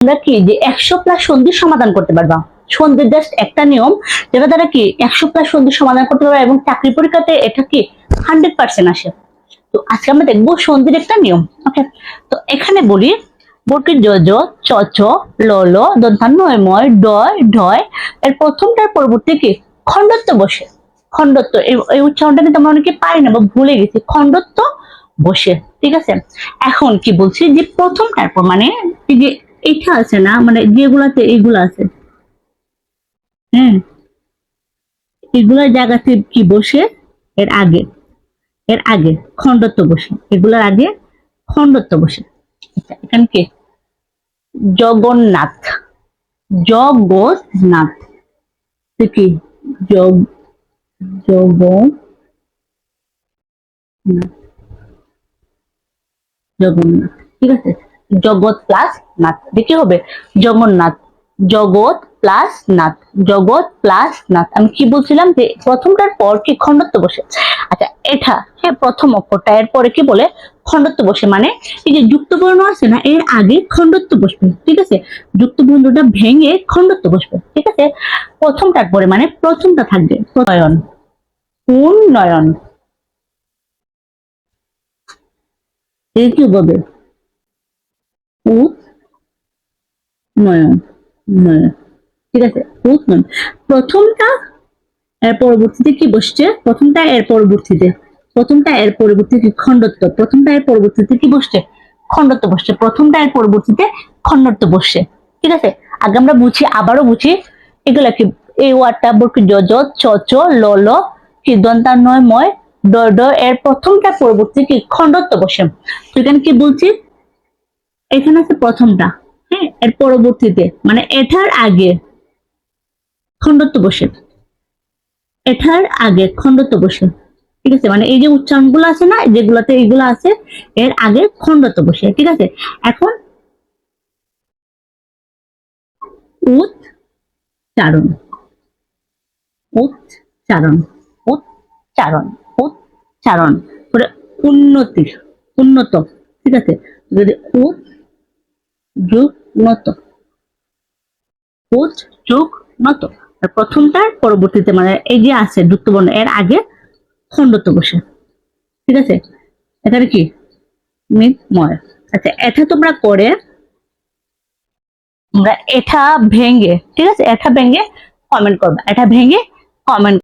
তোমরা কি যে 100+ সন্ধির সমাধান করতে পারবা। সন্ধির জাস্ট একটা নিয়ম, যেটা দ্বারা কি 100+ সন্ধির সমাধান করতে পারবা এবং চাকরি পরীক্ষাতে এটা কি 100% আসে। তো আজকে আমরা দেখবো সন্ধির একটা নিয়ম। ওকে, তো এখানে বলি বর্গের জ জ, চ চ, ল ল, দন্তান্ন ময়, ডয় ঢয়, এর প্রথমটার পরবর্তী কি খণ্ডত্ব বসে। খণ্ডত্ব এই উচ্চারণটা কিন্তু আমরা অনেকে পারি না বা ভুলে গেছি। খণ্ডত্ব বসে, ঠিক আছে। এখন কি বলছি যে প্রথমটার পর মানে এই যে এটা আছে না, মানে যেগুলাতে এইগুলো আছে, হ্যাঁ, এগুলার জায়গাতে কি বসে, এর আগে, এর আগে খণ্ডত্ব বসে, এগুলোর আগে খণ্ডত্ব বসে। আচ্ছা, এখানে কি জগন্নাথ, জগন্নাথ, কি জগ জগন্নাথ, জগন্নাথ, ঠিক আছে। জগৎ প্লাস নাথ, কি হবে জগন্নাথ, জগৎ প্লাস নাথ, জগৎ প্লাস নাথ। আমি কি বলছিলাম যে প্রথমটার পর কি খণ্ডত্ব বসে। আচ্ছা, এটা হ্যাঁ প্রথম অক্ষরটা, এর পরে কি বলে খণ্ডত্ব বসে, মানে এই যে যুক্তবর্ণ আছে না, এর আগে খণ্ডত্ব বসবে, ঠিক আছে। যুক্তবর্ণটা ভেঙে খণ্ডত্ব বসবে, ঠিক আছে। প্রথমটার পরে মানে প্রথমটা থাকবে নয়ন, উন্নয়ন, কি বলবে উন্নয়ন, উন্নয়ন, ঠিক আছে। উন্নয়ন প্রথমটা, এর পরবর্তীতে কি বসছে, প্রথমটা এর পরবর্তীতে, প্রথমটা এর পরবর্তীতে খণ্ডত্ব, প্রথমটা এর পরবর্তীতে কি বসছে খণ্ডত্ব বসছে, প্রথমটা এর পরবর্তীতে খণ্ডত্ব বসছে, ঠিক আছে। আগে আমরা বুঝি, আবারও বুঝি এগুলা কি। এই ওয়ার্ডটা বর্গি জ জ, চ চ, ল ল, কি দন্তান্বয় ময়, ড ড, এর প্রথমটা পরবর্তী কি খণ্ডত্ব বসে। তো এখানে কি বলছি, এখানে আছে প্রথমটা, হ্যাঁ, এর পরবর্তীতে মানে এটার আগে খণ্ডত্ব বসে, এটার আগে খণ্ডত্ব বসে, ঠিক আছে। মানে এই যে উচ্চারণগুলো আছে না, যেগুলোতে এইগুলো আছে, এর আগে খণ্ডত্ব বসে, ঠিক আছে। এখন উচ্চারণ, উচ্চারণ, উচ্চারণ, উচ্চারণ করে উন্নতি, উন্নত, ঠিক আছে। যদি যোগ নত, যোগ নত, প্রথমটার পরবর্তীতে মানে এই যে আছে যুক্তবর্ণ, এর আগে খণ্ডত্ব বসে, ঠিক আছে। এখানে কি ময়। আচ্ছা, এটা তোমরা করে তোমরা এটা ভেঙে, ঠিক আছে, এটা ভেঙে কমেন্ট করবে, এটা ভেঙে কমেন্ট